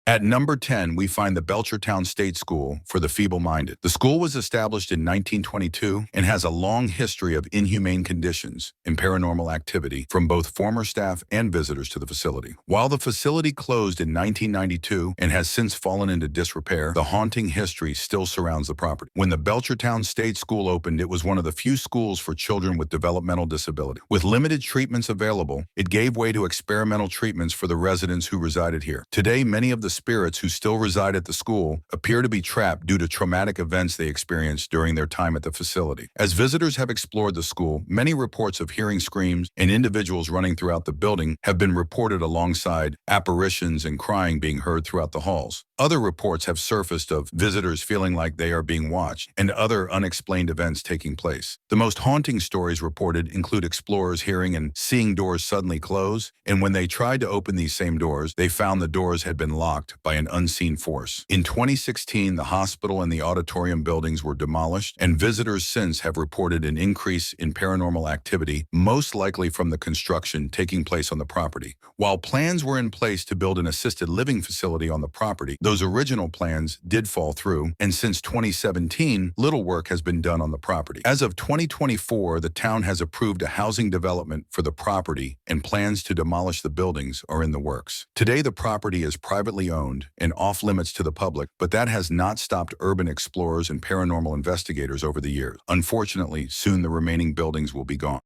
At number 10, we find the Belchertown State School for the Feeble-Minded. The school was established in 1922 and has a long history of inhumane conditions and paranormal activity from both former staff and visitors to the facility. While the facility closed in 1992 and has since fallen into disrepair, the haunting history still surrounds the property. When the Belchertown State School opened, it was one of the few schools for children with developmental disability. With limited treatments available, it gave way to experimental treatments for the residents who resided here. Today, many of the spirits who still reside at the school appear to be trapped due to traumatic events they experienced during their time at the facility. As visitors have explored the school, many reports of hearing screams and individuals running throughout the building have been reported, alongside apparitions and crying being heard throughout the halls. Other reports have surfaced of visitors feeling like they are being watched and other unexplained events taking place. The most haunting stories reported include explorers hearing and seeing doors suddenly close, and when they tried to open these same doors, they found the doors had been locked by an unseen force. In 2016, the hospital and the auditorium buildings were demolished, and visitors since have reported an increase in paranormal activity, most likely from the construction taking place on the property. While plans were in place to build an assisted living facility on the property, those original plans did fall through, and since 2017, little work has been done on the property. As of 2024, the town has approved a housing development for the property, and plans to demolish the buildings are in the works. Today, the property is privately owned and off-limits to the public, but that has not stopped urban explorers and paranormal investigators over the years. Unfortunately, soon the remaining buildings will be gone.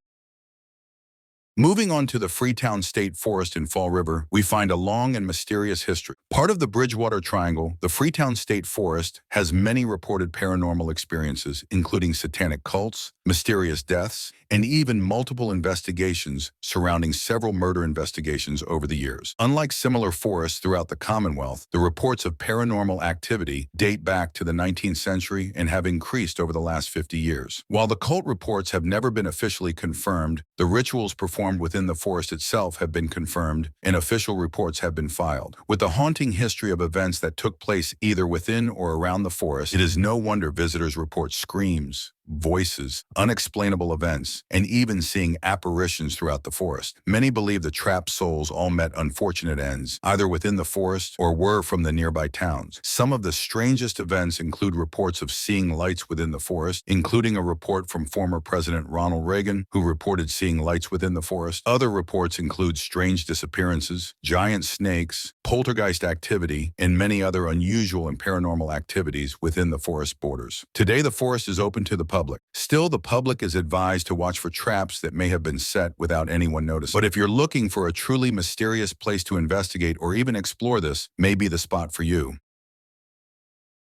Moving on to the Freetown State Forest in Fall River, we find a long and mysterious history. Part of the Bridgewater Triangle, the Freetown State Forest has many reported paranormal experiences, including satanic cults, mysterious deaths, and even multiple investigations surrounding several murder investigations over the years. Unlike similar forests throughout the Commonwealth, the reports of paranormal activity date back to the 19th century and have increased over the last 50 years. While the cult reports have never been officially confirmed, the rituals performed within the forest itself have been confirmed, and official reports have been filed. With the haunting history of events that took place either within or around the forest, it is no wonder visitors report screams, voices, unexplainable events, and even seeing apparitions throughout the forest. Many believe the trapped souls all met unfortunate ends, either within the forest or were from the nearby towns. Some of the strangest events include reports of seeing lights within the forest, including a report from former President Ronald Reagan, who reported seeing lights within the forest. Other reports include strange disappearances, giant snakes, poltergeist activity, and many other unusual and paranormal activities within the forest borders. Today, the forest is open to the public. Still, the public is advised to watch for traps that may have been set without anyone noticing. But if you're looking for a truly mysterious place to investigate or even explore, this may be the spot for you.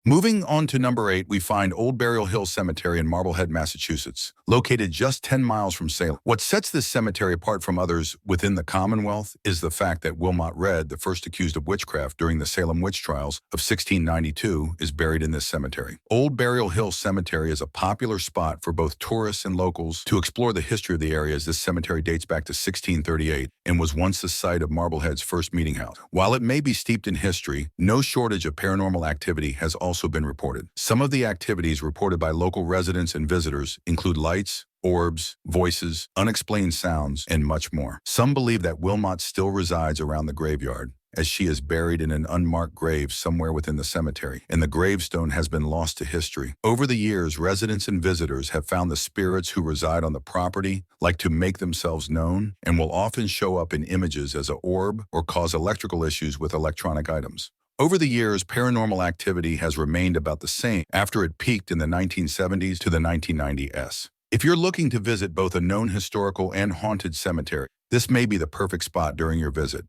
Moving on to number 8, we find Old Burial Hill Cemetery in Marblehead, Massachusetts, located just 10 miles from Salem. What sets this cemetery apart from others within the Commonwealth is the fact that Wilmot Redd, the first accused of witchcraft during the Salem witch trials of 1692, is buried in this cemetery. Old Burial Hill Cemetery is a popular spot for both tourists and locals to explore the history of the area, as this cemetery dates back to 1638 and was once the site of Marblehead's first meeting house. While it may be steeped in history, no shortage of paranormal activity has also been reported. Some of the activities reported by local residents and visitors include lights, orbs, voices, unexplained sounds, and much more. Some believe that Wilmot still resides around the graveyard, as she is buried in an unmarked grave somewhere within the cemetery, and the gravestone has been lost to history. Over the years, residents and visitors have found the spirits who reside on the property like to make themselves known and will often show up in images as an orb or cause electrical issues with electronic items. Over the years, paranormal activity has remained about the same after it peaked in the 1970s to the 1990s. If you're looking to visit both a known historical and haunted cemetery, this may be the perfect spot during your visit.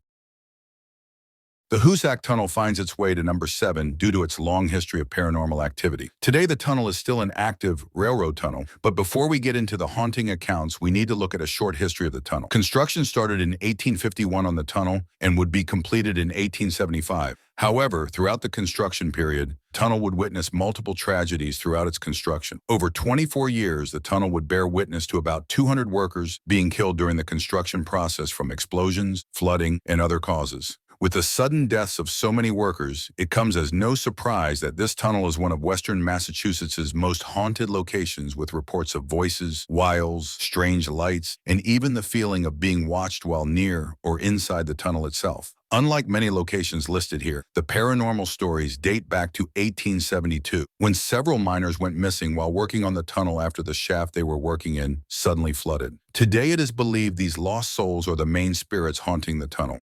The Hoosac Tunnel finds its way to number 7 due to its long history of paranormal activity. Today, the tunnel is still an active railroad tunnel, but before we get into the haunting accounts, we need to look at a short history of the tunnel. Construction started in 1851 on the tunnel and would be completed in 1875. However, throughout the construction period, the tunnel would witness multiple tragedies throughout its construction. Over 24 years, the tunnel would bear witness to about 200 workers being killed during the construction process from explosions, flooding, and other causes. With the sudden deaths of so many workers, it comes as no surprise that this tunnel is one of western Massachusetts' most haunted locations, with reports of voices, wiles, strange lights, and even the feeling of being watched while near or inside the tunnel itself. Unlike many locations listed here, the paranormal stories date back to 1872, when several miners went missing while working on the tunnel after the shaft they were working in suddenly flooded. Today it is believed these lost souls are the main spirits haunting the tunnel.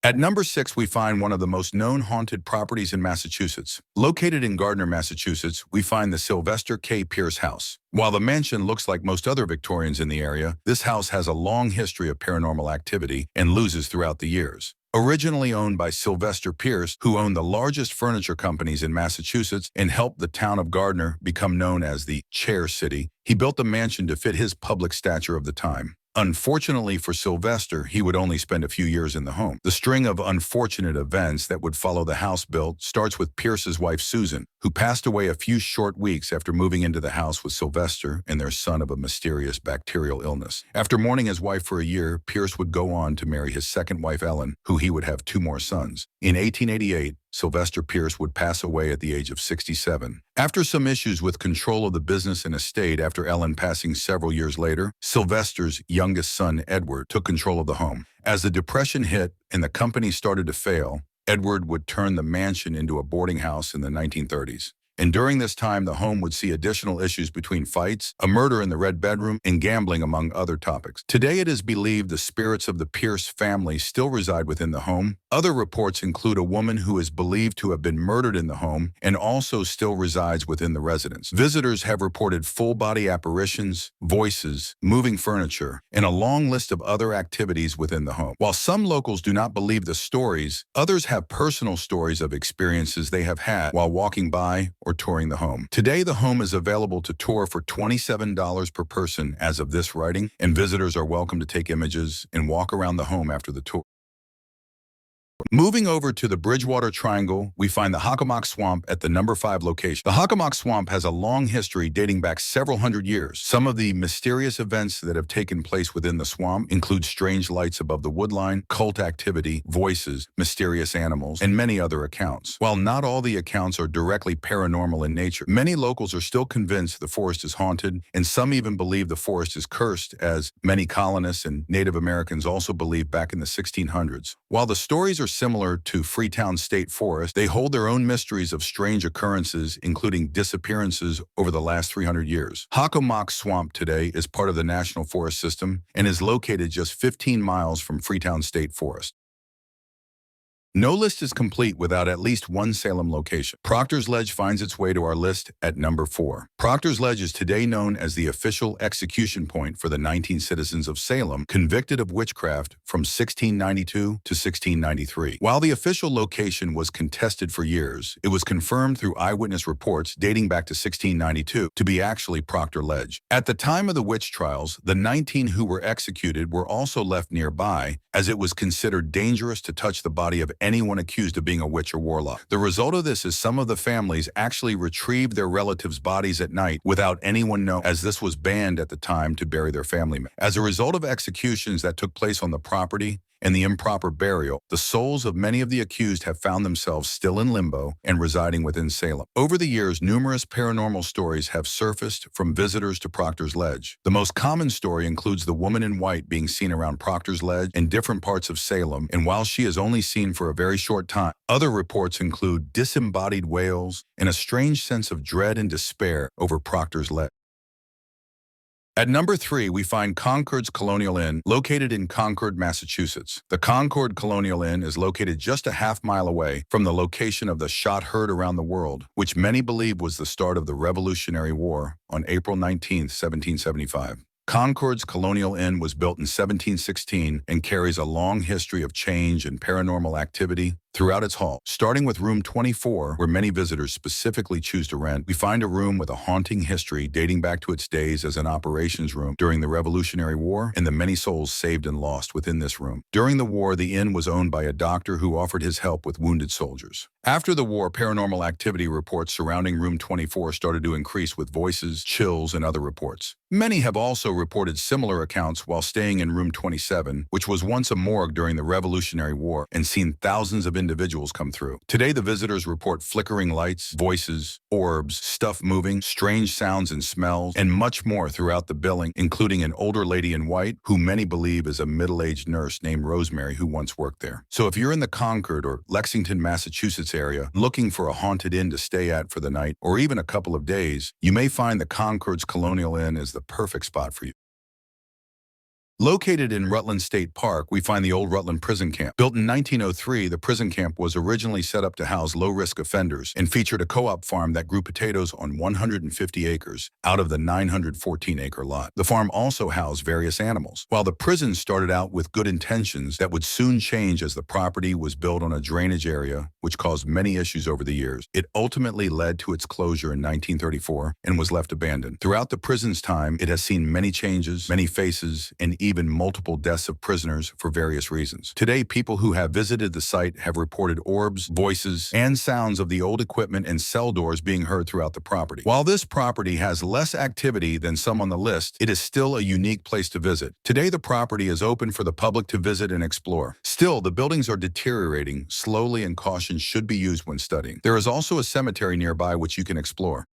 At number 6, we find one of the most known haunted properties in Massachusetts. Located in Gardner, Massachusetts, we find the Sylvester K. Pierce House. While the mansion looks like most other Victorians in the area, this house has a long history of paranormal activity and loses throughout the years. Originally owned by Sylvester Pierce, who owned the largest furniture companies in Massachusetts and helped the town of Gardner become known as the Chair City, he built the mansion to fit his public stature of the time. Unfortunately for Sylvester, he would only spend a few years in the home. The string of unfortunate events that would follow the house built starts with Pierce's wife Susan, who passed away a few short weeks after moving into the house with Sylvester and their son of a mysterious bacterial illness. After mourning his wife for a year, Pierce would go on to marry his second wife Ellen, who he would have 2 more sons. In 1888, Sylvester Pierce would pass away at the age of 67. After some issues with control of the business and estate after Ellen passing several years later, Sylvester's youngest son, Edward, took control of the home. As the Depression hit and the company started to fail, Edward would turn the mansion into a boarding house in the 1930s. And during this time, the home would see additional issues between fights, a murder in the Red Bedroom, and gambling, among other topics. Today, it is believed the spirits of the Pierce family still reside within the home. Other reports include a woman who is believed to have been murdered in the home and also still resides within the residence. Visitors have reported full-body apparitions, voices, moving furniture, and a long list of other activities within the home. While some locals do not believe the stories, others have personal stories of experiences they have had while walking by or touring the home. Today, the home is available to tour for $27 per person as of this writing, and visitors are welcome to take images and walk around the home after the tour. Moving over to the Bridgewater Triangle, we find the Hockomock Swamp at the number 5 location. The Hockomock Swamp has a long history dating back several hundred years. Some of the mysterious events that have taken place within the swamp include strange lights above the woodline, cult activity, voices, mysterious animals, and many other accounts. While not all the accounts are directly paranormal in nature, many locals are still convinced the forest is haunted, and some even believe the forest is cursed, as many colonists and Native Americans also believed back in the 1600s. While the stories are similar to Freetown State Forest, they hold their own mysteries of strange occurrences, including disappearances over the last 300 years. Hockomock Swamp today is part of the National Forest System and is located just 15 miles from Freetown State Forest. No list is complete without at least one Salem location. Proctor's Ledge finds its way to our list at number 4. Proctor's Ledge is today known as the official execution point for the 19 citizens of Salem convicted of witchcraft from 1692 to 1693. While the official location was contested for years, it was confirmed through eyewitness reports dating back to 1692 to be actually Proctor Ledge. At the time of the witch trials, the 19 who were executed were also left nearby, as it was considered dangerous to touch the body of anyone accused of being a witch or warlock. The result of this is some of the families actually retrieved their relatives' bodies at night without anyone knowing, as this was banned at the time to bury their family members. As a result of executions that took place on the property and the improper burial, the souls of many of the accused have found themselves still in limbo and residing within Salem. Over the years, numerous paranormal stories have surfaced from visitors to Proctor's Ledge. The most common story includes the woman in white being seen around Proctor's Ledge and different parts of Salem, and while she is only seen for a very short time, other reports include disembodied wails and a strange sense of dread and despair over Proctor's Ledge. At number 3, we find Concord's Colonial Inn, located in Concord, Massachusetts. The Concord Colonial Inn is located just a half-mile away from the location of the shot heard around the world, which many believe was the start of the Revolutionary War on April 19, 1775. Concord's Colonial Inn was built in 1716 and carries a long history of change and paranormal activity throughout its hall. Starting with room 24, where many visitors specifically choose to rent, we find a room with a haunting history dating back to its days as an operations room during the Revolutionary War and the many souls saved and lost within this room. During the war, the inn was owned by a doctor who offered his help with wounded soldiers. After the war, paranormal activity reports surrounding room 24 started to increase with voices, chills, and other reports. Many have also reported similar accounts while staying in room 27, which was once a morgue during the Revolutionary War, and seen thousands of individuals come through. Today, the visitors report flickering lights, voices, orbs, stuff moving, strange sounds and smells, and much more throughout the building, including an older lady in white, who many believe is a middle-aged nurse named Rosemary who once worked there. So if you're in the Concord or Lexington, Massachusetts area looking for a haunted inn to stay at for the night or even a couple of days, you may find the Concord's Colonial Inn is the perfect spot for you. Located in Rutland State Park, we find the old Rutland prison camp. Built in 1903, the prison camp was originally set up to house low-risk offenders and featured a co-op farm that grew potatoes on 150 acres out of the 914-acre lot. The farm also housed various animals. While the prison started out with good intentions, that would soon change as the property was built on a drainage area, which caused many issues over the years. It ultimately led to its closure in 1934 and was left abandoned. Throughout the prison's time, it has seen many changes, many faces, and even multiple deaths of prisoners for various reasons. Today, people who have visited the site have reported orbs, voices, and sounds of the old equipment and cell doors being heard throughout the property. While this property has less activity than some on the list, it is still a unique place to visit. Today, the property is open for the public to visit and explore. Still, the buildings are deteriorating slowly and caution should be used when studying. There is also a cemetery nearby which you can explore.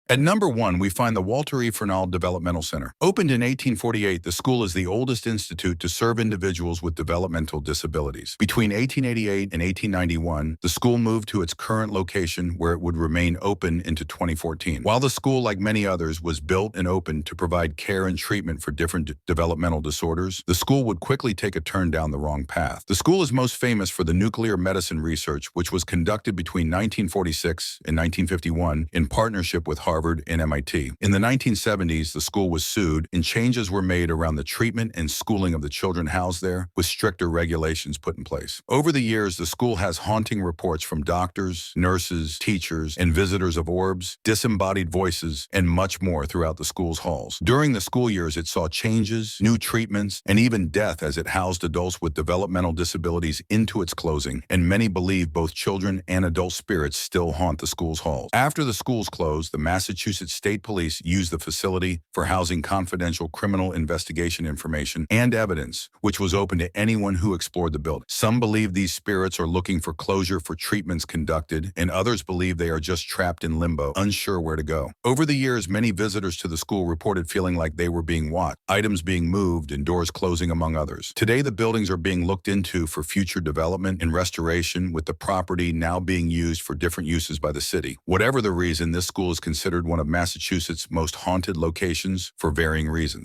At number 1, we find the Walter E. Fernald Developmental Center. Opened in 1848, the school is the oldest institute to serve individuals with developmental disabilities. Between 1888 and 1891, the school moved to its current location where it would remain open into 2014. While the school, like many others, was built and opened to provide care and treatment for different developmental disorders, the school would quickly take a turn down the wrong path. The school is most famous for the nuclear medicine research, which was conducted between 1946 and 1951 in partnership with Harvard and MIT. In the 1970s, the school was sued and changes were made around the treatment and schooling of the children housed there, with stricter regulations put in place. Over the years, the school has haunting reports from doctors, nurses, teachers, and visitors of orbs, disembodied voices, and much more throughout the school's halls. During the school years, it saw changes, new treatments, and even death as it housed adults with developmental disabilities into its closing, and many believe both children and adult spirits still haunt the school's halls. After the schools closed, the Massachusetts State Police used the facility for housing confidential criminal investigation information and evidence, which was open to anyone who explored the building. Some believe these spirits are looking for closure for treatments conducted, and others believe they are just trapped in limbo, unsure where to go. Over the years, many visitors to the school reported feeling like they were being watched, items being moved, and doors closing, among others. Today, the buildings are being looked into for future development and restoration, with the property now being used for different uses by the city. Whatever the reason, this school is considered one of Massachusetts' most haunted locations for varying reasons.